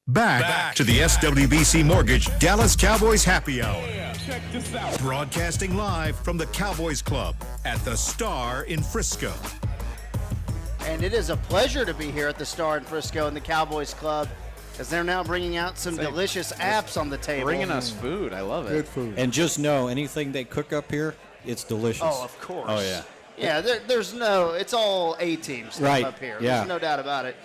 Back to the SWBC Mortgage Dallas Cowboys Happy Hour. Check this out. Broadcasting live from the Cowboys Club at the Star in Frisco. And it is a pleasure to be here at the Star in Frisco in the Cowboys Club, as they're now bringing out some delicious apps on the table. Bringing us food. I love it. Good food. And just know, anything they cook up here, it's delicious. Oh, of course. Oh, yeah. Yeah, there's no, it's all A-team stuff Right. up here. Yeah. There's no doubt about it.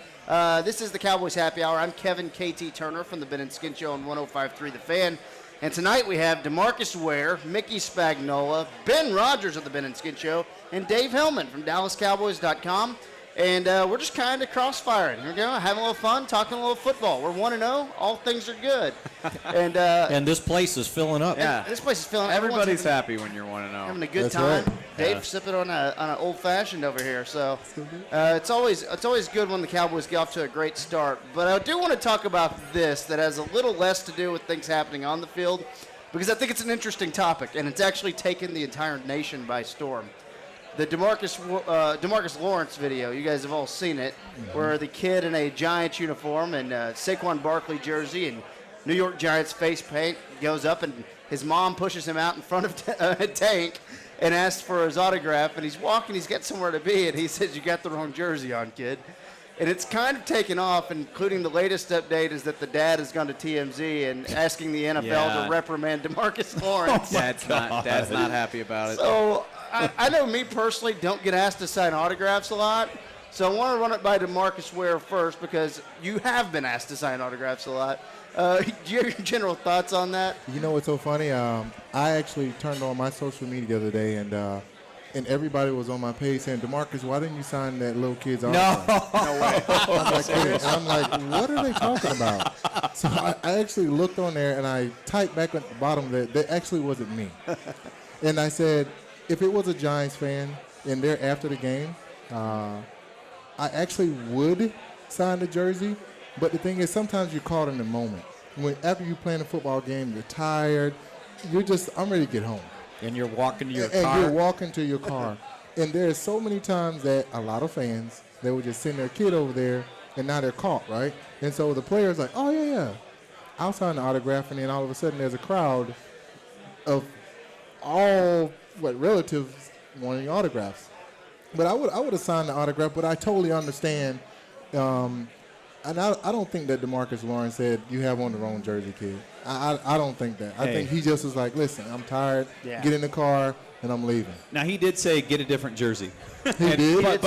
This is the Cowboys Happy Hour. I'm Kevin KT Turner from the Ben and Skin Show on 105.3 The Fan. And tonight we have DeMarcus Ware, Mickey Spagnola, Ben Rogers of the Ben and Skin Show, and Dave Hellman from DallasCowboys.com. And we're just kind of crossfiring. Here we go, having a little fun, talking a little football. We're 1-0. All things are good. And this place is filling up. Yeah. This place is filling up. Everybody's happy when you're 1-0. Having a good That's time. right. Dave sipping on an old fashioned over here. So it's always good when the Cowboys get off to a great start. But I do want to talk about this that has a little less to do with things happening on the field, because I think it's an interesting topic, and it's actually taken the entire nation by storm. The DeMarcus Lawrence video, you guys have all seen it, where the kid in a Giants uniform and Saquon Barkley jersey and New York Giants face paint goes up, and his mom pushes him out in front of a tank and asks for his autograph, and he's walking, he's got somewhere to be, and he says, "You got the wrong jersey on, kid." And it's kind of taken off, including the latest update is that the dad has gone to TMZ and asking the NFL to reprimand DeMarcus Lawrence. Dad's not happy about it. So I know me personally don't get asked to sign autographs a lot. So I want to run it by DeMarcus Ware first, because you have been asked to sign autographs a lot. Do you have your general thoughts on that? You know what's so funny? I actually turned on my social media the other day, and everybody was on my page saying, "DeMarcus, why didn't you sign that little kid's autograph?" No way. I'm like, what are they talking about? So I actually looked on there, and I typed back at the bottom that actually wasn't me. And I said, if it was a Giants fan and they're after the game, I actually would sign the jersey. But the thing is, sometimes you're caught in the moment. After you play in a football game, you're tired. I'm ready to get home. And you're walking to your And car. you're walking to your car. And there's so many times that a lot of fans, they would just send their kid over there, and now they're caught, right? And so the player's like, "Oh, yeah, I'll sign the autograph." And then all of a sudden there's a crowd of all, relatives wanting autographs. But I would have signed the autograph, but I totally understand. And I don't think that DeMarcus Lawrence said, "You have on the wrong jersey, kid." I don't think that. I think he just was like, "Listen, I'm tired. Yeah. Get in the car, and I'm leaving." Now, he did say get a different jersey. He did.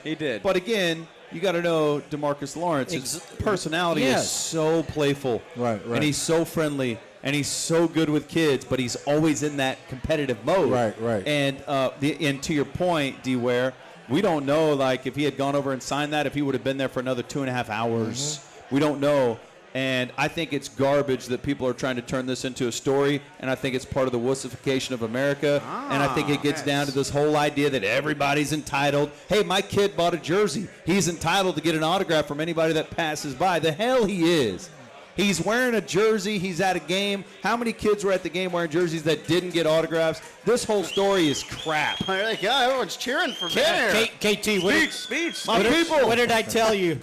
He did. But again, you got to know DeMarcus Lawrence. His personality is so playful. Right. And he's so friendly. And he's so good with kids, but he's always in that competitive mode. Right. And and to your point, D. Ware, we don't know, like, if he had gone over and signed that, if he would have been there for another 2.5 hours. We don't know. And I think it's garbage that people are trying to turn this into a story, and I think it's part of the wussification of America. And I think it gets down to this whole idea that everybody's entitled. Hey, my kid bought a jersey. He's entitled to get an autograph from anybody that passes by. The hell he is. He's wearing a jersey. He's at a game. How many kids were at the game wearing jerseys that didn't get autographs? This whole story is crap. There you go. Everyone's cheering for Ben here. KT, Speech. what did I tell you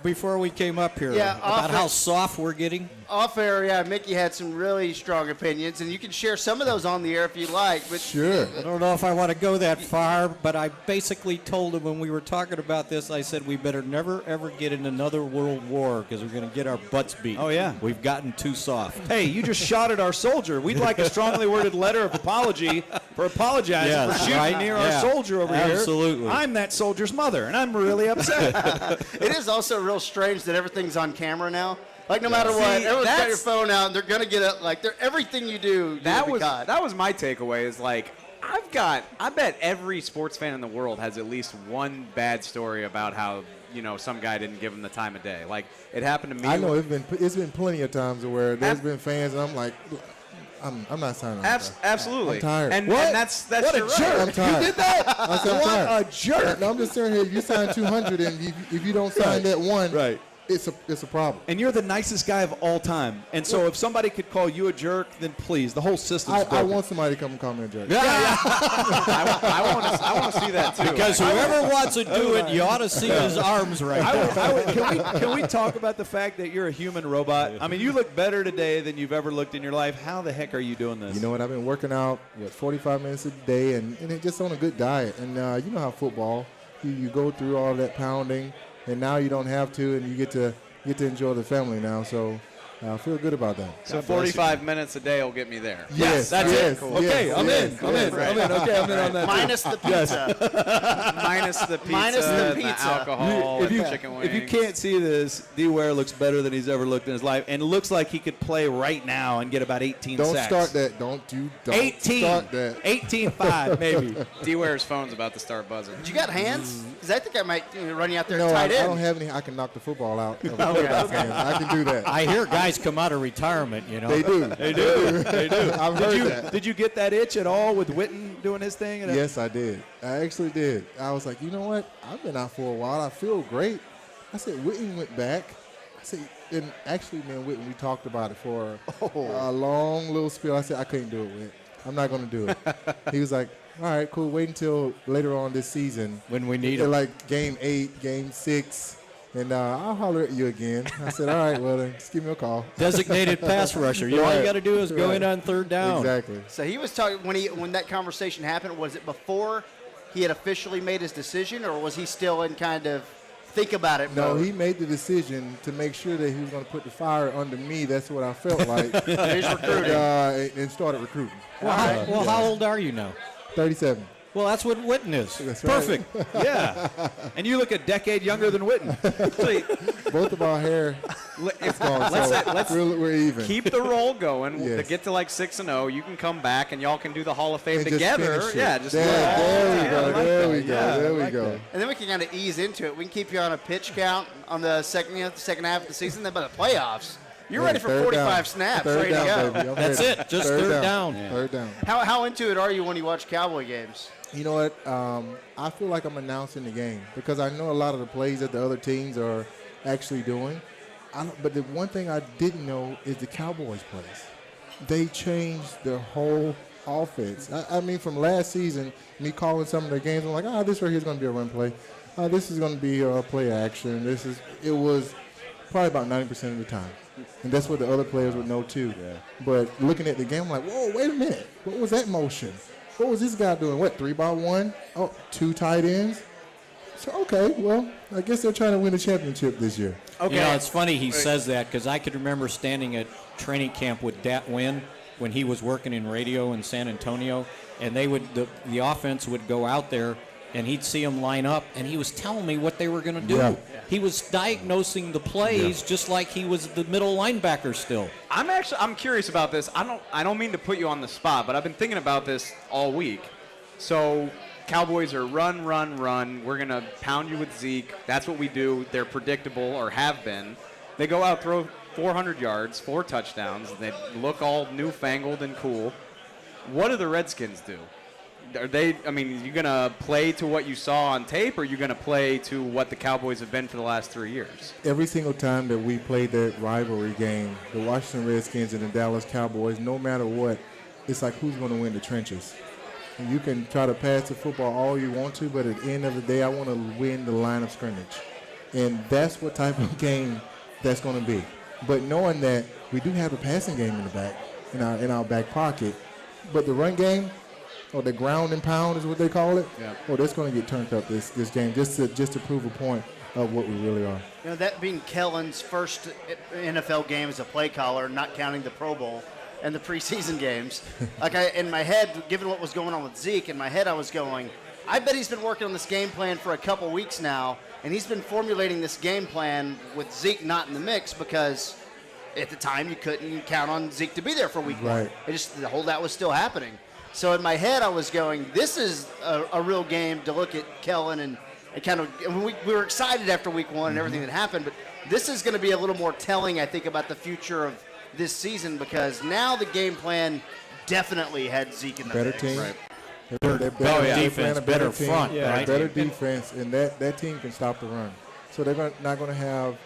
before we came up here about how soft we're getting? Off air, yeah, Mickey had some really strong opinions, and you can share some of those on the air if you like. But Sure. I don't know if I want to go that far, but I basically told him when we were talking about this, I said we better never, ever get in another world war because we're going to get our butts beat. Oh, yeah. We've gotten too soft. Hey, you just shot at our soldier. We'd like a strongly worded letter of apology for apologizing for shooting near our soldier over here. Absolutely. I'm that soldier's mother, and I'm really upset. it is also real strange that everything's on camera now. Like, no matter what, everyone's got your phone out, and they're going to get it. Like, everything you do, That was my takeaway. Is like, I bet every sports fan in the world has at least one bad story about how, some guy didn't give him the time of day. Like, it happened to me. I know it's been plenty of times where there's been fans, and I'm like, I'm not signing on. Absolutely. I'm tired. And that's What a your jerk. right. I'm tired. You did that? I said, I'm tired. What a jerk. No, I'm just saying here, you sign 200, and if you don't sign that one, Right. it's a problem. And you're the nicest guy of all time. And so if somebody could call you a jerk, then please, the whole system's I broken. want somebody to come and call me a jerk. I want to see that too. Because whoever wants to do it, you ought to see his arms right there. Can we talk about the fact that you're a human robot? I mean, you look better today than you've ever looked in your life. How the heck are you doing this? You know what? I've been working out 45 minutes a day, and it just on a good diet. And you know how football, you go through all that pounding, and now you don't have to, and you get to enjoy the family now. So I feel good about that. So 45 minutes a day will get me there. Yes, that's yes, it. Okay, yes, I'm yes, in. I'm in. yes. I'm in. Okay, I'm in on that. Minus the pizza. Minus the pizza, Minus the and pizza. the alcohol, and the chicken wings. If you can't see this, D. Ware looks better than he's ever looked in his life, and looks like he could play right now and get about 18 Don't sacks. start that. Don't 18. start that. 18-5, maybe. D-Ware's phone's about to start buzzing. You got hands? Because I think I might run you out there No, I tight end. don't have any. I can knock the football out of a quarterback's hands. I can do that. I hear guys come out of retirement, you know. They do. They do. They do. I've heard that. Did you get that itch at all with Witten doing his thing? Yes, I did. I actually did. I was like, you know what? I've been out for a while. I feel great. I said, Witten went back. I said, and actually, man, Witten, we talked about it for a long little spiel. I said, I couldn't do it, Whit. I'm not going to do it. He was like, all right, cool. Wait until later on this season. When we need They're him. like game 8, game 6. And I'll holler at you again. I said, all right, well, then just give me a call. Designated pass rusher. All you Right. got to do is go Right. in on third down. Exactly. So he was talking when that conversation happened. Was it before he had officially made his decision, or was he still in kind of think about it No, mode? he made the decision to make sure that he was going to put the fire under me. That's what I felt like. He's recruiting. And started recruiting. Well, how old are you now? 37. Well, that's what Witten is. That's right. Perfect. Yeah. And you look a decade younger than Witten. Both of our hair is gone, let's we're even. keep the roll going. Yes. To get to like 6-0, you can come back and y'all can do the Hall of Fame And just together. finish it. Yeah, just there we go. There we go. Yeah, There I we like go. that. And then we can kind of ease into it. We can keep you on a pitch count on the second half of the season. Then by the playoffs, you're ready for Third 45 down. snaps, Third ready down, to go. baby. I'm That's ready. it. Just third down. Third down. How into it are you when you watch Cowboy games? You know what? I feel like I'm announcing the game because I know a lot of the plays that the other teams are actually doing. But the one thing I didn't know is the Cowboys plays. They changed their whole offense. I mean, from last season, me calling some of their games, I'm like, this right here is going to be a run play. This is going to be a play action. It was probably about 90% of the time. And that's what the other players would know too. Yeah. But looking at the game, I'm like, whoa, wait a minute. What was that motion? What was this guy doing? What, 3-by-1? Oh, 2 tight ends? So, okay, well, I guess they're trying to win a championship this year. Okay. You know, it's funny he says that because I could remember standing at training camp with Dat Wynn when he was working in radio in San Antonio, and they would the offense would go out there, and he'd see them line up, and he was telling me what they were going to do. Yeah. He was diagnosing the plays just like he was the middle linebacker still. I'm curious about this. I don't mean to put you on the spot, but I've been thinking about this all week. So Cowboys are run. We're going to pound you with Zeke. That's what we do. They're predictable or have been. They go out, throw 400 yards, 4 touchdowns. They look all newfangled and cool. What do the Redskins do? Are you going to play to what you saw on tape, or are you going to play to what the Cowboys have been for the last 3 years? Every single time that we played that rivalry game, the Washington Redskins and the Dallas Cowboys, no matter what, it's like who's going to win the trenches. And you can try to pass the football all you want to, but at the end of the day, I want to win the line of scrimmage. And that's what type of game that's going to be. But knowing that we do have a passing game in the back, in our back pocket, but the run game, or the ground and pound is what they call it. Yeah. Oh, that's going to get turned up this game just to prove a point of what we really are. You know, that being Kellen's first NFL game as a play caller, not counting the Pro Bowl and the preseason games. In my head, given what was going on with Zeke, in my head I was going, I bet he's been working on this game plan for a couple weeks now, and he's been formulating this game plan with Zeke not in the mix because at the time you couldn't count on Zeke to be there for week Right. 1. The holdout was still happening. So in my head, I was going, this is a real game to look at Kellen and kind of – we were excited after week 1 and everything that happened, but this is going to be a little more telling, I think, about the future of this season because now the game plan definitely had Zeke in the Better mix. team. Right. They're Better defense, better front, yeah, right? better defense, and that team can stop the run. So they're not going to have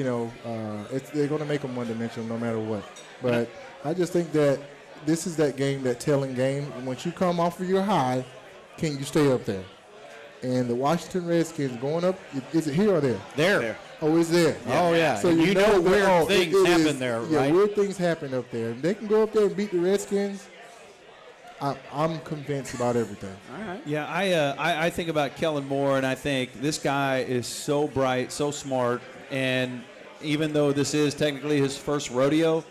they're going to make them one-dimensional no matter what. But I just think that this is that game, that telling game. And once you come off of your high, can you stay up there? And the Washington Redskins going up, is it here or there? There. Oh, it's there. Oh, yeah. So And you know weird things happen is, there, yeah, right? weird things happen up there. If they can go up there and beat the Redskins, I'm convinced about everything. All right. Yeah, I think about Kellen Moore, and I think this guy is so bright, so smart, and even though this is technically his first rodeo,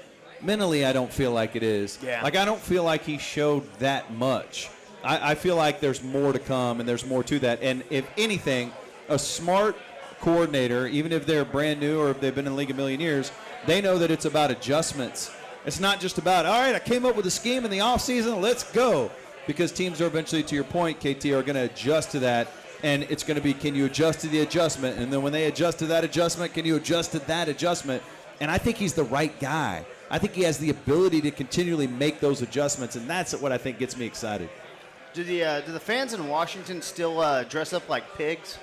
mentally I don't feel like it is. Yeah. Like, I don't feel like he showed that much. I feel like there's more to come, and there's more to that. And if anything, a smart coordinator, even if they're brand new or if they've been in the league a million years, they know that it's about adjustments. It's not just about, all right, I came up with a scheme in the offseason, let's go. Because teams are eventually, to your point, KT, are going to adjust to that. And it's going to be, can you adjust to the adjustment? And then when they adjust to that adjustment, can you adjust to that adjustment? And I think he's the right guy. I think he has the ability to continually make those adjustments, and that's what I think gets me excited. Do the fans in Washington still dress up like pigs?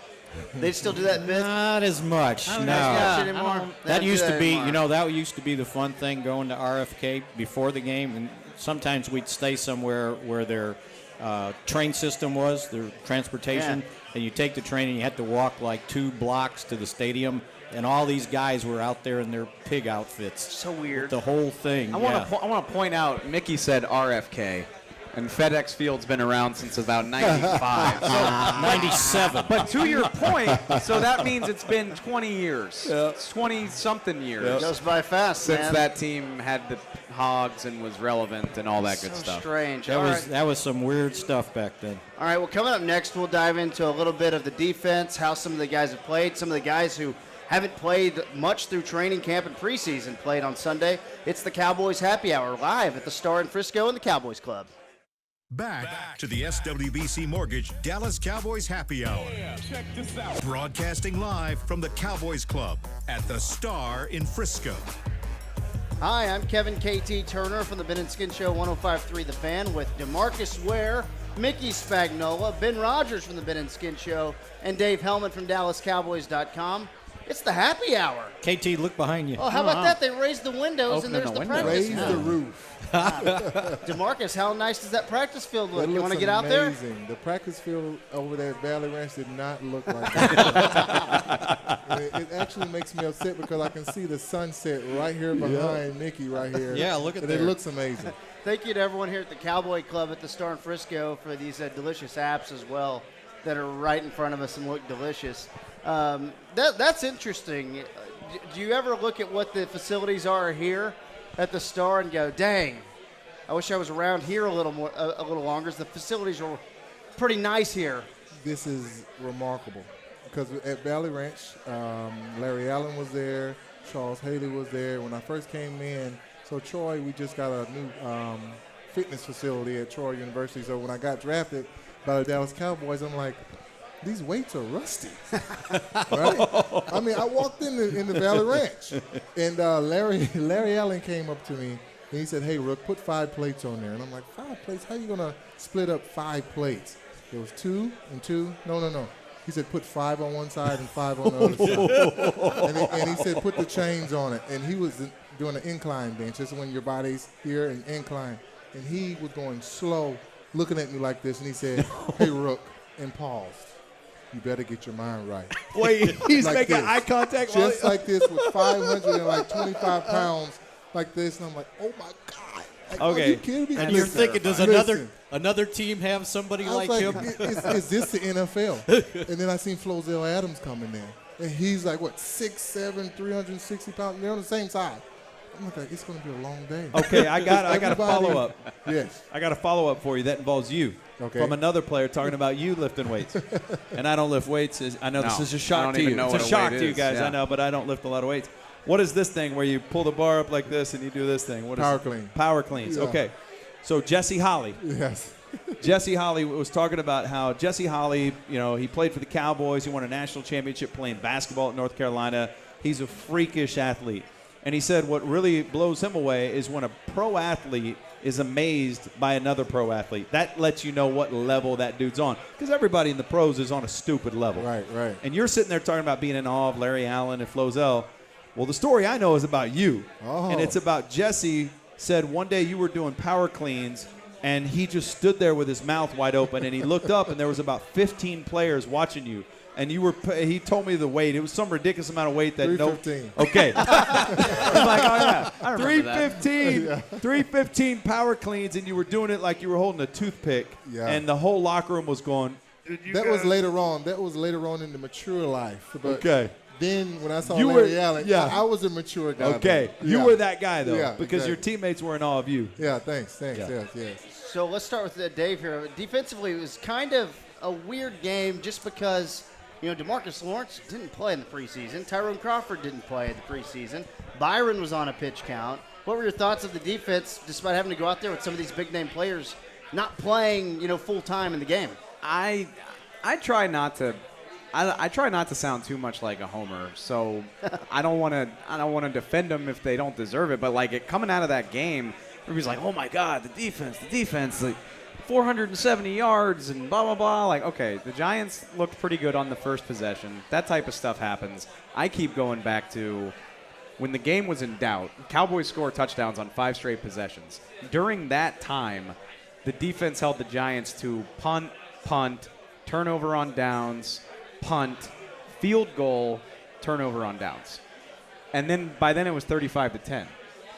They still do that bit? Not as much. I don't No. watch it anymore. They That don't used do to be, anymore. that used to be the fun thing, going to RFK before the game, and sometimes we'd stay somewhere where their train system was, their transportation, and you take the train and you had to walk like 2 blocks to the stadium, and all these guys were out there in their pig outfits. So weird. The whole thing. I want to point out, Mickey said RFK, and FedEx Field's been around since about 95. 97. But to your point, so that means it's been 20 years. It's 20-something years Goes by fast, since man. that team had the hogs and was relevant and all that good So stuff. strange. That was some weird stuff back then. All right, well, coming up next, we'll dive into a little bit of the defense, how some of the guys have played, some of the guys who haven't played much through training camp and preseason played on Sunday. It's the Cowboys Happy Hour live at the Star in Frisco and the Cowboys Club. Back to the SWBC Mortgage Dallas Cowboys Happy Hour. Check this out. Broadcasting live from the Cowboys Club at the Star in Frisco. Hi, I'm Kevin KT Turner from the Ben and Skin Show 105.3 The Fan with DeMarcus Ware, Mickey Spagnola, Ben Rogers from the Ben and Skin Show, and Dave Hellman from DallasCowboys.com. It's the Happy Hour. KT, look behind you. Oh, how about that? They raised the windows and Opening there's the the windows. practice Raise field. the roof. DeMarcus, how nice does that practice field look? It You want to looks get out there? amazing. The practice field over there at Valley Ranch did not look like that. It actually makes me upset because I can see the sunset right here behind Mickey right here. Yeah, look at and there. it looks amazing. Thank you to everyone here at the Cowboy Club at the Star in Frisco for these delicious apps as well that are right in front of us and look delicious. That's interesting. Do you ever look at what the facilities are here at the Star and go, dang, I wish I was around here a little longer. The facilities are pretty nice here. This is remarkable because at Valley Ranch, Larry Allen was there, Charles Haley was there. When I first came in, so Troy, we just got a new fitness facility at Troy University. So when I got drafted by the Dallas Cowboys, I'm like, these weights are rusty, right? I mean, I walked in the Valley Ranch, and Larry Allen came up to me, and he said, hey, Rook, put 5 plates on there. And I'm like, 5 plates? How are you going to split up 5 plates? It was 2 and 2. No. He said, put 5 on one side and 5 on the other side. And he said, put the chains on it. And he was doing an incline bench. This is when your body's here and incline. And he was going slow, looking at me like this, and he said, hey, Rook, and paused. You better get your mind right. Wait, he's Like making this. eye contact. Just like this with 525 pounds like this. And I'm like, oh, my God. Like, Okay. Are you kidding me? And you're Listen, thinking, does listen. another team have somebody I was like like, him? is this the NFL? And then I seen Flozell Adams come in there. And he's like, what, 6'7", 360 pounds? They're on the same side. I'm like, it's going to be a long day. Okay, I got a Everybody- follow-up. Yes. I got a follow-up for you. That involves you. Okay. From another player talking about you lifting weights. And I don't lift weights. I know this No, is a I shock don't to even you. know It's what a a shock weight to you is, guys, yeah. I know, but I don't lift a lot of weights. What is this thing where you pull the bar up like this and you do this thing? What is Power it? clean. Power cleans. Yeah. Okay. So Jesse Holly. Yes. Jesse Holly was talking about how Jesse Holly, he played for the Cowboys. He won a national championship playing basketball at North Carolina. He's a freakish athlete. And he said what really blows him away is when a pro athlete is amazed by another pro athlete. That lets you know what level that dude's on. Because everybody in the pros is on a stupid level. Right. And you're sitting there talking about being in awe of Larry Allen and Flozell. Well, the story I know is about you. Oh. And it's about Jesse said one day you were doing power cleans, and he just stood there with his mouth wide open, and he looked up, and there was about 15 players watching you. And he told me the weight. It was some ridiculous amount of weight that 315. Okay. I was like, oh, yeah, I remember that. 315, 315 power cleans, and you were doing it like you were holding a toothpick. Yeah. And the whole locker room was going, That was later on. That was later on in the mature life. But okay. then when I saw You Larry were- Allen, yeah. I was a mature guy. Okay. then. You Yeah. were that guy, though, Yeah, because your exactly. teammates were in awe of you. Yeah, thanks. Yeah. Yes. So let's start with Dave here. Defensively, it was kind of a weird game just because, DeMarcus Lawrence didn't play in the preseason. Tyrone Crawford didn't play in the preseason. Byron was on a pitch count. What were your thoughts of the defense despite having to go out there with some of these big-name players not playing, full-time in the game? I try not to. I try not to sound too much like a homer, so I don't want to defend them if they don't deserve it. But coming out of that game, everybody's like, "Oh my God, the defense, like 470 yards and blah blah blah." Like, okay, the Giants looked pretty good on the first possession. That type of stuff happens. I keep going back to when the game was in doubt. Cowboys score touchdowns on 5 straight possessions. During that time, the defense held the Giants to punt, turnover on downs, punt, field goal, turnover on downs. And then by then it was 35-10.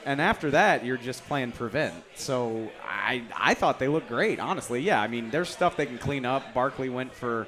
And after that, you're just playing prevent. So I thought they looked great, honestly. Yeah, I mean, there's stuff they can clean up. Barkley went for,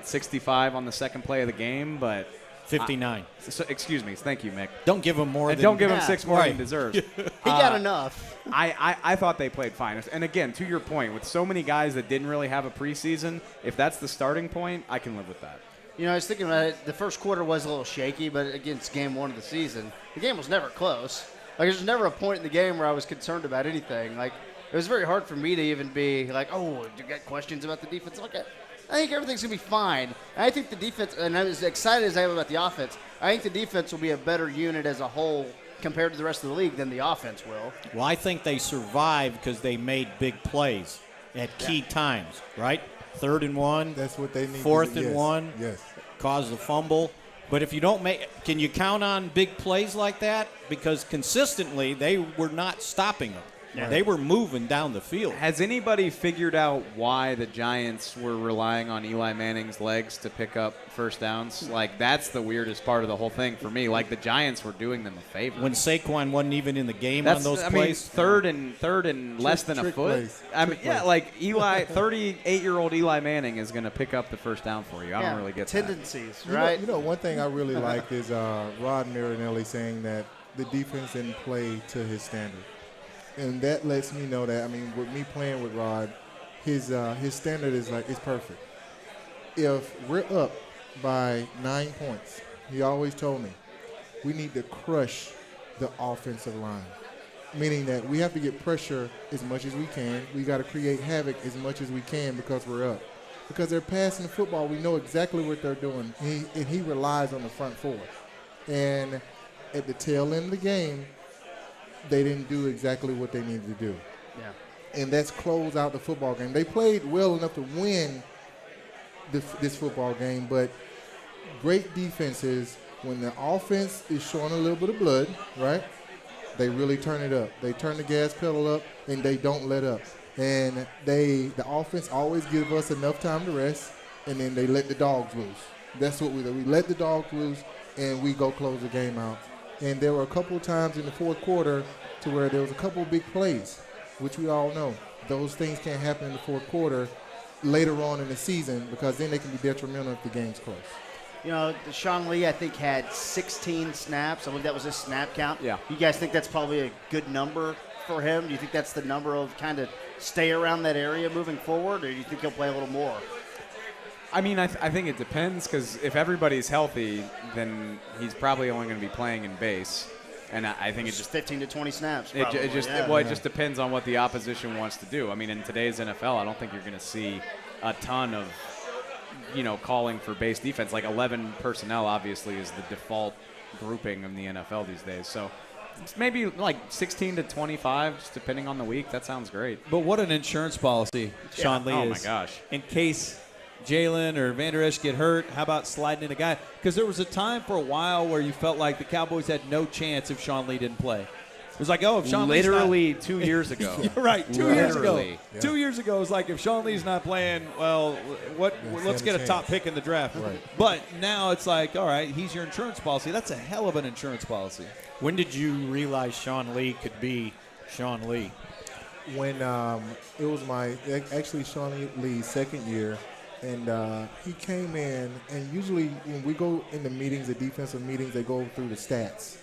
65 on the second play of the game, but 59. Excuse me. Thank you, Mick. Don't give him more And than don't give him Yeah. 6 more than he Right. deserves. He got enough. I thought they played fine. And again, to your point, with so many guys that didn't really have a preseason, if that's the starting point, I can live with that. I was thinking about it. The first quarter was a little shaky, but against game 1 of the season, the game was never close. There's never a point in the game where I was concerned about anything. It was very hard for me to even be like, oh, you got questions about the defense? Okay. I think everything's going to be fine. And I think the defense, and I was excited as I am about the offense, I think the defense will be a better unit as a whole compared to the rest of the league than the offense will. Well, I think they survived because they made big plays at key times, right? 3rd and 1. That's what they need. 4th to do. and Yes. 1. Yes. Caused a fumble. But if you don't can you count on big plays like that? Because consistently, they were not stopping them. Right. They were moving down the field. Has anybody figured out why the Giants were relying on Eli Manning's legs to pick up first downs? That's the weirdest part of the whole thing for me. The Giants were doing them a favor. When Saquon wasn't even in the game That's, on those I mean, plays. third and less than a trick foot. plays. I mean, Trick yeah, plays. Eli, 38-year-old Eli Manning is going to pick up the first down for you. I don't really get that. tendencies, You know- right? One thing I really like is Rod Marinelli saying that the defense didn't play to his standard. And that lets me know that, with me playing with Rod, his standard is perfect. If we're up by 9 points, he always told me, we need to crush the offensive line. Meaning that we have to get pressure as much as we can. We got to create havoc as much as we can because we're up. Because they're passing the football, we know exactly what they're doing. And he relies on the front 4. And at the tail end of the game, they didn't do exactly what they needed to do. Yeah. And that's close out the football game. They played well enough to win this football game, but great defenses, when the offense is showing a little bit of blood, right, they really turn it up. They turn the gas pedal up, and they don't let up. And the offense always give us enough time to rest, and then they let the dogs loose. That's what we do. We let the dogs loose, and we go close the game out. And there were a couple of times in the fourth quarter to where there was a couple of big plays, which we all know. Those things can't happen in the fourth quarter later on in the season because then they can be detrimental if the game's close. Sean Lee, I think, had 16 snaps. I believe that was his snap count. Yeah. You guys think that's probably a good number for him? Do you think that's the number of kind of stay around that area moving forward, or do you think he'll play a little more? I mean, I think it depends because if everybody's healthy, then he's probably only going to be playing in base. And I think it just 15 to 20 snaps. It Probably, just yeah. it just depends on what the opposition wants to do. I mean, in today's NFL, I don't think you're going to see a ton of calling for base defense. 11 personnel obviously is the default grouping in the NFL these days. So it's maybe 16 to 25, just depending on the week. That sounds great. But what an insurance policy Sean Lee Oh is. my gosh. In case Jalen or Van Der Esch get hurt? How about sliding in a guy? Because there was a time for a while where you felt like the Cowboys had no chance if Sean Lee didn't play. It was like, oh, if Sean literally Lee's 2 years ago. not, right, 2 years ago. Literally. Yeah. 2 years ago, it was like, if Sean Lee's not playing, well, let's stand get a a top chance. pick in the draft. Right. But now it's like, all right, he's your insurance policy. That's a hell of an insurance policy. When did you realize Sean Lee could be Sean Lee? When it was actually Sean Lee's second year, and he came in, and usually when we go into meetings, the defensive meetings, they go through the stats,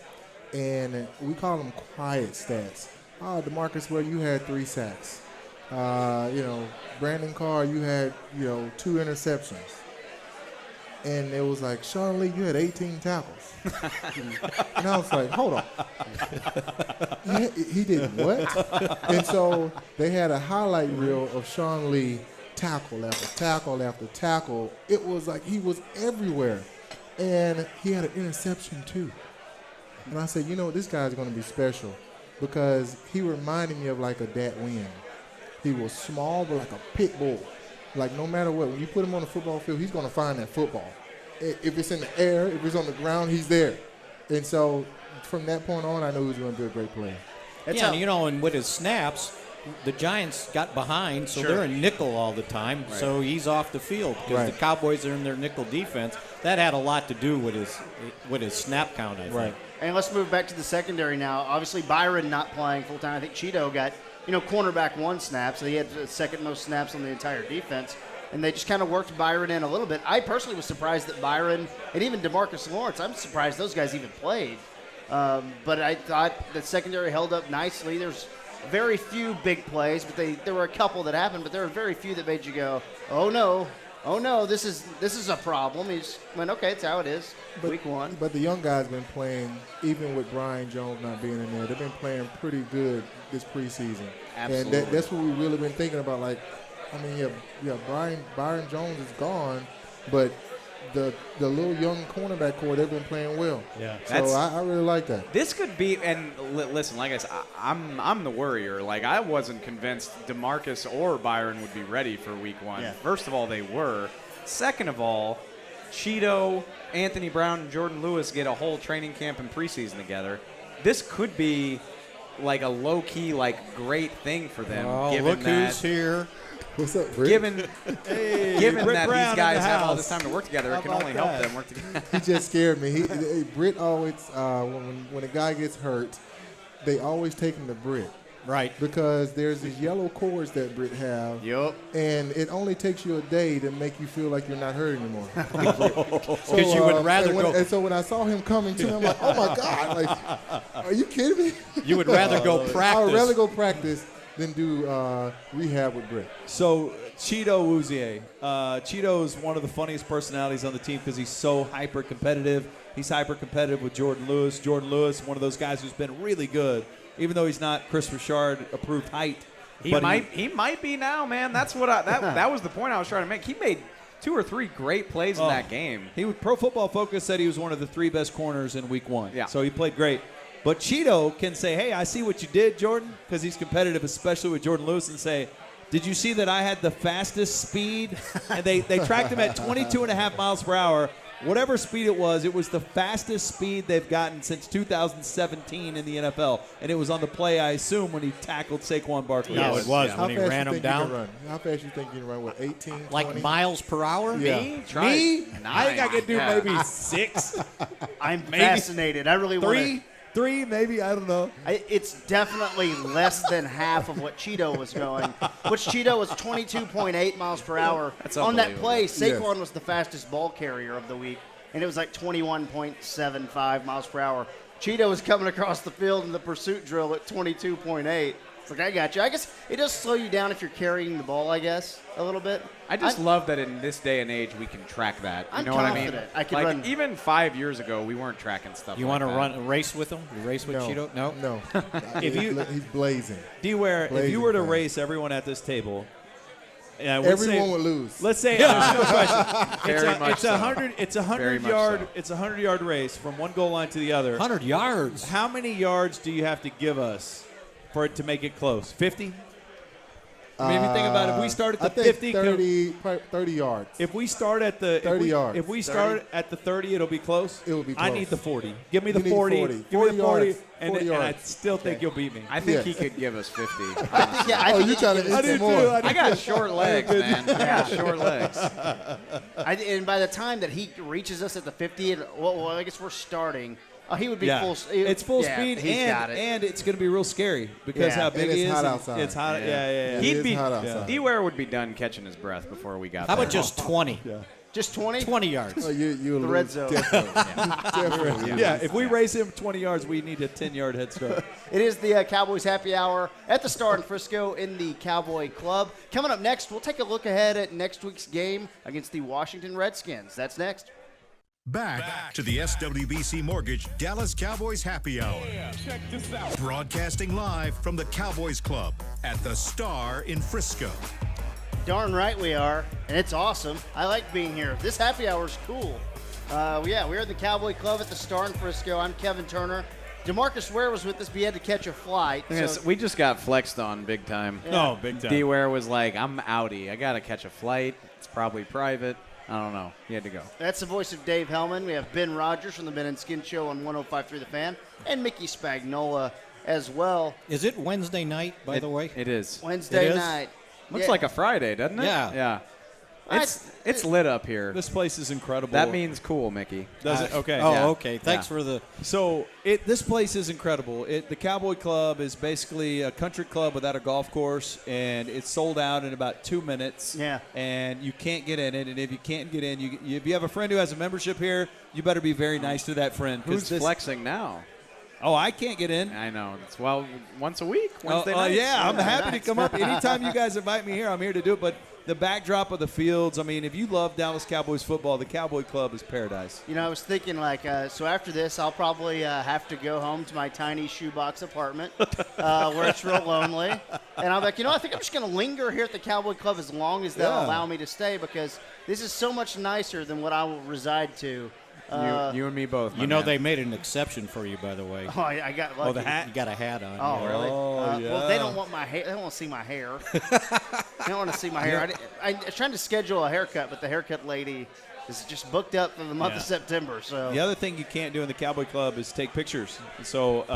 and we call them quiet stats. DeMarcus Ware, you had 3 sacks. Brandon Carr, you had 2 interceptions. And it was like, Sean Lee, you had 18 tackles. And I was like, hold on. He did what? And so they had a highlight reel of Sean Lee tackle after tackle after tackle. It was like he was everywhere. And he had an interception too. And I said, this guy's going to be special because he reminded me of like a Dat Wynn. He was small but like a pit bull. Like no matter what, when you put him on the football field, he's going to find that football. If it's in the air, if it's on the ground, he's there. And so from that point on, I knew he was going to be a great player. And with his snaps, the Giants got behind, so they're in nickel all the time. Right. So he's off the field because the Cowboys are in their nickel defense. That had a lot to do with his snap count, I think. Right. And let's move back to the secondary now. Obviously, Byron not playing full time. I think Cheeto got, cornerback 1 snap, so he had the second most snaps on the entire defense. And they just kind of worked Byron in a little bit. I personally was surprised that Byron and even DeMarcus Lawrence, I'm surprised those guys even played. But I thought the secondary held up nicely. There's very few big plays, but there were a couple that happened, but there were very few that made you go, oh no, this is a problem. He just went, okay, it's how it is, week 1. But the young guys been playing, even with Brian Jones not being in there, they've been playing pretty good this preseason. Absolutely. And that's what we've really been thinking about. Like, Byron Jones is gone, but the little young cornerback core, they've been playing well. Yeah. So I really like that. This could be, and listen, like I said, I'm the worrier. Like, I wasn't convinced DeMarcus or Byron would be ready for week 1. Yeah. First of all, they were. Second of all, Cheeto, Anthony Brown, and Jordan Lewis get a whole training camp and preseason together. This could be like a low-key, great thing for them. Given look that, who's here. What's up, Britt? Given Britt that Brown these guys in the have all house. this time to work together, How it can about only help that? them work together. He just scared me. Britt always, when a guy gets hurt, they always take him to Britt. Right. Because there's these yellow cords that Britt have. Yup. And it only takes you a day to make you feel like you're not hurt anymore. Because you would rather go. And so when I saw him coming to him, I'm like, oh my God, like, are you kidding me? You would rather go practice. I would rather go practice than do rehab with Britt. So Cheeto Wouzier. Cheeto is one of the funniest personalities on the team because he's so hyper competitive. He's hyper competitive with Jordan Lewis. Jordan Lewis, one of those guys who's been really good, even though he's not Chris Richard approved height. He might be now, man. That's what that was the point I was trying to make. He made 2 or 3 great plays in that game. Pro Football Focus said he was one of the 3 best corners in week 1. Yeah. So he played great. But Cheeto can say, hey, I see what you did, Jordan, because he's competitive, especially with Jordan Lewis, and say, did you see that I had the fastest speed? And they tracked him at 22.5 miles per hour. Whatever speed it was the fastest speed they've gotten since 2017 in the NFL. And it was on the play, I assume, when he tackled Saquon Barkley. No, it was How when he fast ran you him think you can down. run? How fast you think you can run? What, 18, 20? Like miles per hour? Yeah. Me? I think I could do Yeah. maybe 6. I'm fascinated. I really want to. 3, maybe, I don't know. It's definitely less than half of what Cheeto was going, which Cheeto was 22.8 miles per hour. That's on that unbelievable. play, Saquon Yes. was the fastest ball carrier of the week, and it was like 21.75 miles per hour. Cheeto was coming across the field in the pursuit drill at 22.8. It's like, I got you. I guess it does slow you down if you're carrying the ball, I guess, a little bit. I just love that in this day and age we can track that. You I'm know what I mean? confident I can like run. even 5 years ago, we weren't tracking stuff. You like want to that. run a race with him? You race with Cheeto? No. No. If you- He's blazing. D-Ware, if Blazing you were to fast. race everyone at this table, Everyone would lose. Let's say question. Very much it's a 100 it's a Very 100 much yard so. it's a 100-yard race from one goal line to the other. 100 yards. How many yards do you have to give us for it to make it close? 50? I mean, if you think about it, if we start at the I think 50, 30 yards. if we start at the 30 yards. If we start at the 30, it'll be close. It will be I close. need the 40. Give me the You need 40. 40. Give me the 40, yards. and 40 I yards. still think you'll beat me. I think Yeah. he could give us 50. Yeah, I Oh, think you trying to I eat do some too. more? I got short legs, man. I got short legs. and by the time that he reaches us at the 50, and well, I guess we're starting. Oh, he would be Yeah. full. It's full yeah, speed, he's got it. and it's going to be real scary because Yeah. how big And he it's is. hot and outside. It's hot. Yeah. It He'd is be hot outside. D-Ware would be done catching his breath before we got How there. about just 20? Just 20. 20 yards. Oh, you The red zone. Definitely. Yeah, if we race him 20 yards, we need a 10-yard head start. It is the Cowboys Happy Hour at the Star in Frisco in the Cowboy Club. Coming up next, we'll take a look ahead at next week's game against the Washington Redskins. That's next. Back to the SWBC Mortgage Dallas Cowboys Happy Hour. Broadcasting live from the Cowboys Club at the Star in Frisco. Darn right we are, and it's awesome. I like being here. This happy hour is cool. Yeah, we're at the Cowboy Club at the Star in Frisco. I'm Kevin Turner. DeMarcus Ware was with us, but he had to catch a flight. So, We just got flexed on big time. No, big time. D-Ware was like, I'm outie. I got to catch a flight. It's probably private. I don't know. He had to go. that's the voice of Dave Hellman. We have Ben Rogers from the Ben and Skin Show on 105.3 The Fan, and Mickey Spagnola as well. Is it Wednesday night, by the way? It is. Wednesday It is? night. Looks Yeah. like a Friday, doesn't it? Yeah. Yeah. It's lit up here. This place is incredible. That means cool, Mickey. Does it? Okay. Oh, Yeah. okay. Thanks Yeah. for the. So this place is incredible. The Cowboy Club is basically a country club without a golf course, and it's sold out in about 2 minutes. Yeah. And you can't get in it. And if you can't get in, if you have a friend who has a membership here, you better be very nice to that friend. 'cause Who's flexing now? Oh, I can't get in. I know. It's once a week. Wednesday nights. Yeah, I'm happy to come up. Anytime you guys invite me here, I'm here to do it. But the backdrop of the fields, I mean, if you love Dallas Cowboys football, the Cowboy Club is paradise. You know, I was thinking, so after this, I'll probably have to go home to my tiny shoebox apartment where it's real lonely. And I'm like, I think I'm just going to linger here at the Cowboy Club as long as they'll Yeah. allow me to stay, because this is so much nicer than what I will reside to. You and me both. You know, they made an exception for you, by the way. Oh, I got lucky. Oh, the hat? You got a hat on. Oh, yeah. really? Oh, yeah. Well, they don't want my hair. They don't want to see my hair. They don't want to see my hair. I was trying to schedule a haircut, but the haircut lady is just booked up for the month of September. So The other thing you can't do in the Cowboy Club is take pictures. So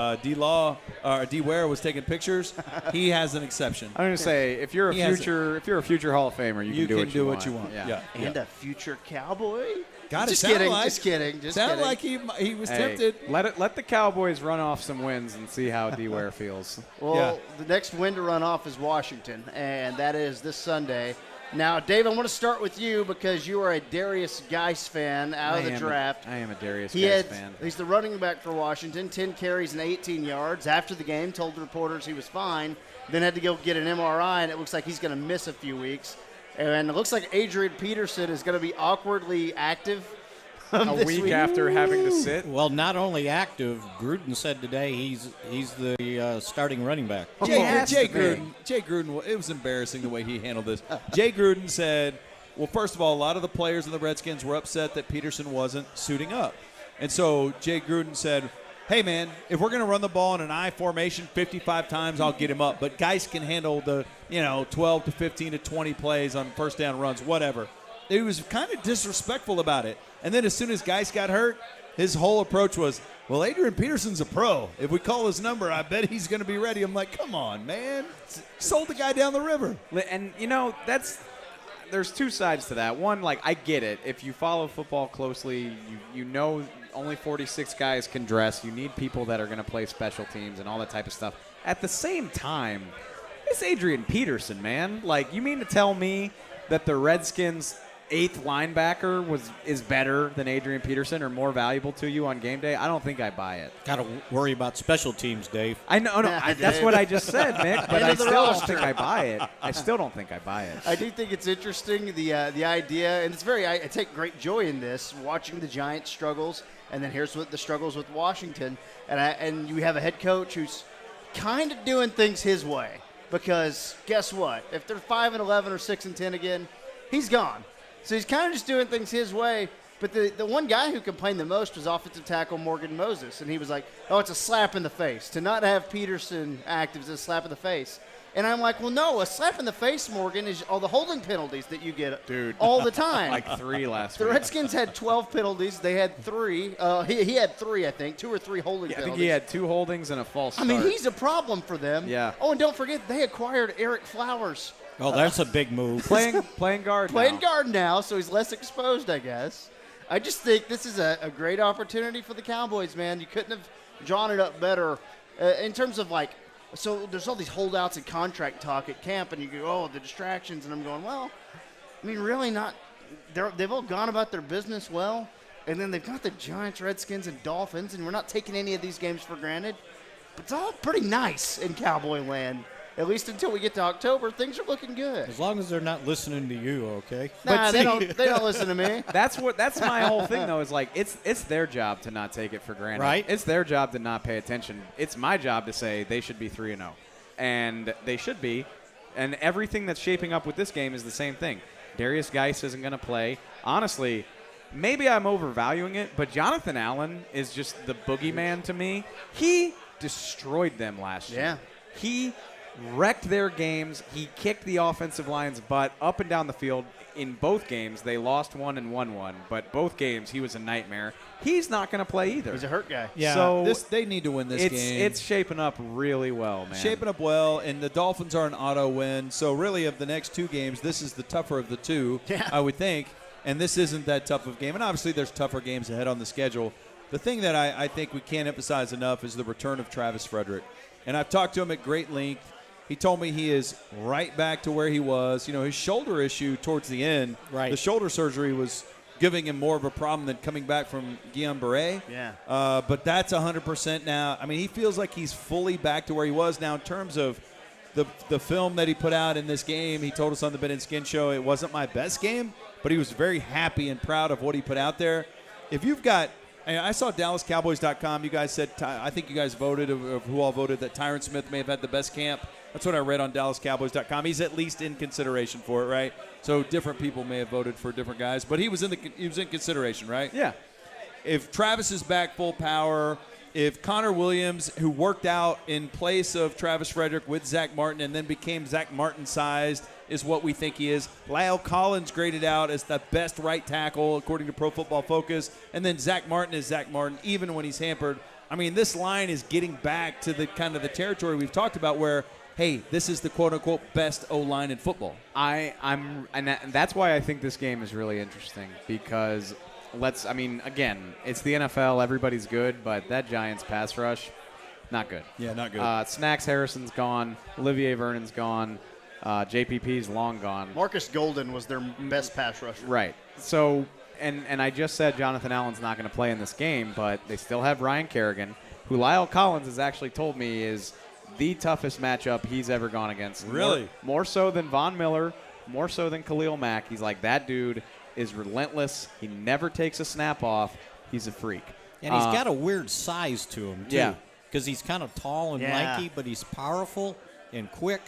D-Ware was taking pictures. He has an exception. I'm going to say, if you're a He has- future Hall of Famer, you can do what you want. Yeah. and a future cowboy. God, just it sounded kidding. like- Just kidding. Just Sounded kidding. like he was Hey, tempted. let the Cowboys run off some wins and see how D-Ware feels. Well, the next win to run off is Washington, and that is this Sunday. Now, Dave, I want to start with you because you are a Darius Geis fan out of the draft. I am a Darius He Geis had, fan. He's the running back for Washington, 10 carries and 18 yards. After the game, told the reporters he was fine, then had to go get an MRI, and it looks like he's going to miss a few weeks. And it looks like Adrian Peterson is going to be awkwardly active A this week after having to sit. Well, not only active, Gruden said today he's the starting running back. Jay Gruden, it was embarrassing the way he handled this. Jay Gruden said, well, first of all, a lot of the players in the Redskins were upset that Peterson wasn't suiting up. And so Jay Gruden said, hey, man, if we're going to run the ball in an I formation 55 times, I'll get him up. But Geis can handle the, 12 to 15 to 20 plays on first down runs, whatever. He was kind of disrespectful about it. And then as soon as Geis got hurt, his whole approach was, well, Adrian Peterson's a pro. If we call his number, I bet he's going to be ready. I'm like, come on, man. Sold the guy down the river. And, there's two sides to that. One, I get it. If you follow football closely, you know only 46 guys can dress. You need people that are going to play special teams and all that type of stuff. At the same time, it's Adrian Peterson, man. You mean to tell me that the Redskins' eighth linebacker is better than Adrian Peterson or more valuable to you on game day? I don't think I buy it. Got to worry about special teams, Dave. I know, that's what I just said, Mick, but End I of the still don't roster. think I buy it. I still don't think I buy it. I do think it's interesting, the idea, and it's I take great joy in this, watching the Giants' struggles, and then here's what the struggles with Washington, and you have a head coach who's kind of doing things his way, because guess what? If they're 5-11 or 6-10 again, he's gone. So he's kind of just doing things his way. But the one guy who complained the most was offensive tackle Morgan Moses, and he was like, "Oh, it's a slap in the face to not have Peterson active is a slap in the face." And I'm like, well, no, a slap in the face, Morgan, is all the holding penalties that you get all the time. Like 3 last The week. Redskins had 12 penalties. They had 3. He had 3, I think, 2 or 3 holding I penalties. think he had 2 holdings and a false start. I mean, he's a problem for them. Yeah. Oh, and don't forget, they acquired Eric Flowers. Oh, that's a big move. playing guard Playing now. guard now, so he's less exposed, I guess. I just think this is a great opportunity for the Cowboys, man. You couldn't have drawn it up better in terms of, like, so there's all these holdouts and contract talk at camp, and you go, oh, the distractions. And I'm going, well, I mean, really not. They've all gone about their business well, and then they've got the Giants, Redskins, and Dolphins, and we're not taking any of these games for granted. But it's all pretty nice in Cowboy land. At least until we get to October, things are looking good. As long as they're not listening to you, okay? Nah, they don't listen to me. That's my whole thing, though, is like it's their job to not take it for granted. Right. It's their job to not pay attention. It's my job to say they should be 3-0. And they should be. And everything that's shaping up with this game is the same thing. Darius Geis isn't going to play. Honestly, maybe I'm overvaluing it, but Jonathan Allen is just the boogeyman to me. He destroyed them last year. Yeah. He wrecked their games. He kicked the offensive line's butt up and down the field. In both games, they lost one and won one, but both games he was a nightmare. He's not going to play either. He's a hurt guy. Yeah, So they need to win this game. It's shaping up really well, man. Shaping up well, and the Dolphins are an auto win. So really, of the next 2 games, this is the tougher of the 2, I would think. And this isn't that tough of a game. And obviously, there's tougher games ahead on the schedule. The thing that I think we can't emphasize enough is the return of Travis Frederick. And I've talked to him at great length. He told me he is right back to where he was. You know, his shoulder issue towards the end, the shoulder surgery was giving him more of a problem than coming back from Guillain-Barré. Yeah. But that's 100% now. I mean, he feels like he's fully back to where he was. Now, in terms of the film that he put out in this game, he told us on the Ben and Skin show it wasn't my best game, but he was very happy and proud of what he put out there. If you've got – I saw DallasCowboys.com. You guys said – I think you guys voted of who all voted that Tyron Smith may have had the best camp. That's what I read on DallasCowboys.com. He's at least in consideration for it, right? So different people may have voted for different guys, but he was in consideration, right? Yeah. If Travis is back full power, if Connor Williams, who worked out in place of Travis Frederick with Zach Martin and then became Zach Martin-sized, is what we think he is. Lyle Collins graded out as the best right tackle according to Pro Football Focus, and then Zach Martin is Zach Martin, even when he's hampered. I mean, this line is getting back to the kind of the territory we've talked about where, hey, this is the quote-unquote best O-line in football. And that's why I think this game is really interesting because again, it's the NFL. Everybody's good, but that Giants pass rush, not good. Yeah, not good. Snacks Harrison's gone. Olivier Vernon's gone. JPP's long gone. Marcus Golden was their best pass rusher. Right. So, and I just said Jonathan Allen's not going to play in this game, but they still have Ryan Kerrigan, who Lyle Collins has actually told me is the toughest matchup he's ever gone against. Really? More so than Von Miller, more so than Khalil Mack. He's like, that dude is relentless. He never takes a snap off. He's a freak. And he's got a weird size to him, too. Yeah. Because he's kind of tall and lanky, but he's powerful and quick,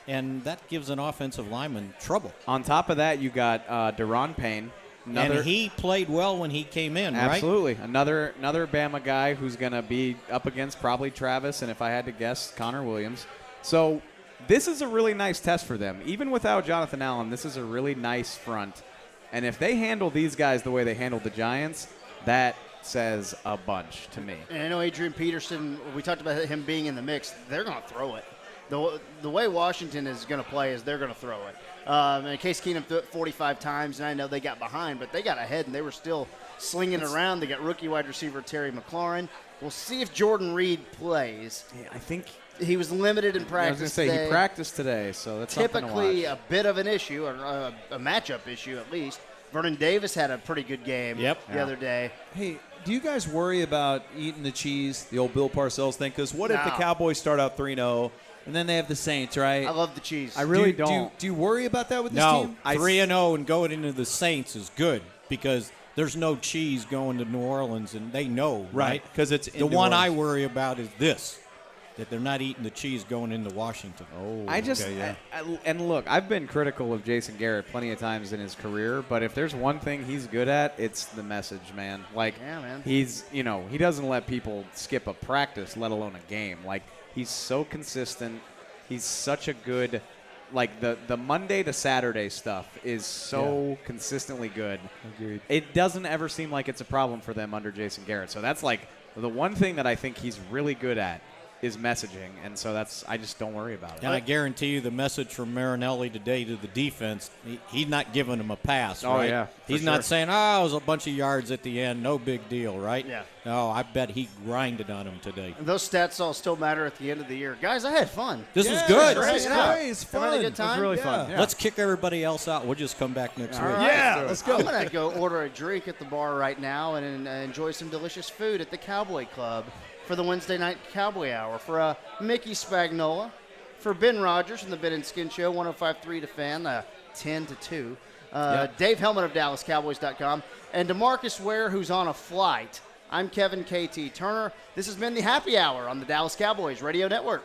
and that gives an offensive lineman trouble. On top of that, you got Deron Payne. And he played well when he came in, right? Absolutely. Another Bama guy who's going to be up against probably Travis, and if I had to guess, Connor Williams. So this is a really nice test for them. Even without Jonathan Allen, this is a really nice front. And if they handle these guys the way they handled the Giants, that says a bunch to me. And I know Adrian Peterson, we talked about him being in the mix. They're going to throw it. The way Washington is going to play is they're going to throw it. And Case Keenum threw it 45 times, and I know they got behind, but they got ahead, and they were still slinging it around. They got rookie wide receiver Terry McLaurin. We'll see if Jordan Reed plays. Yeah, I think he was limited in practice. I was going to say today. He practiced today, so that's typically a bit of an issue, or a matchup issue at least. Vernon Davis had a pretty good game the other day. Hey, do you guys worry about eating the cheese, the old Bill Parcells thing? Because what if the Cowboys start out 3-0, and then they have the Saints, right? I love the cheese. I really don't. Do you worry about that with this No, team? 3-0 and going into the Saints is good because there's no cheese going to New Orleans, and they know, right? Because it's in the New one Orleans. I worry about is this, that they're not eating the cheese going into Washington. And look, I've been critical of Jason Garrett plenty of times in his career, but if there's one thing he's good at, it's the message, man. Like, man. he's, he doesn't let people skip a practice, let alone a game. Like, he's so consistent. He's such a good, like the Monday to Saturday stuff is so consistently good. Agreed. It doesn't ever seem like it's a problem for them under Jason Garrett. So that's like the one thing that I think he's really good at is messaging, and so I just don't worry about it. And I guarantee you the message from Marinelli today to the defense, he's not giving them a pass, Oh, right? yeah, He's for not sure. saying, it was a bunch of yards at the end, no big deal, right? Yeah. No, I bet he grinded on him today. And those stats all still matter at the end of the year. Guys, I had fun. This was good. Sure, It's hanging out. great. It's Everybody fun. a good time? really fun. Yeah. Let's kick everybody else out. We'll just come back next week. All right. Yeah, let's go. I'm going to go order a drink at the bar right now and enjoy some delicious food at the Cowboy Club for the Wednesday night Cowboy Hour. For Mickey Spagnola, for Ben Rogers from the Ben and Skin Show, 105.3 The Fan, 10 to 2. Dave Hellman of DallasCowboys.com, and DeMarcus Ware, who's on a flight. I'm Kevin KT Turner. This has been the Happy Hour on the Dallas Cowboys Radio Network.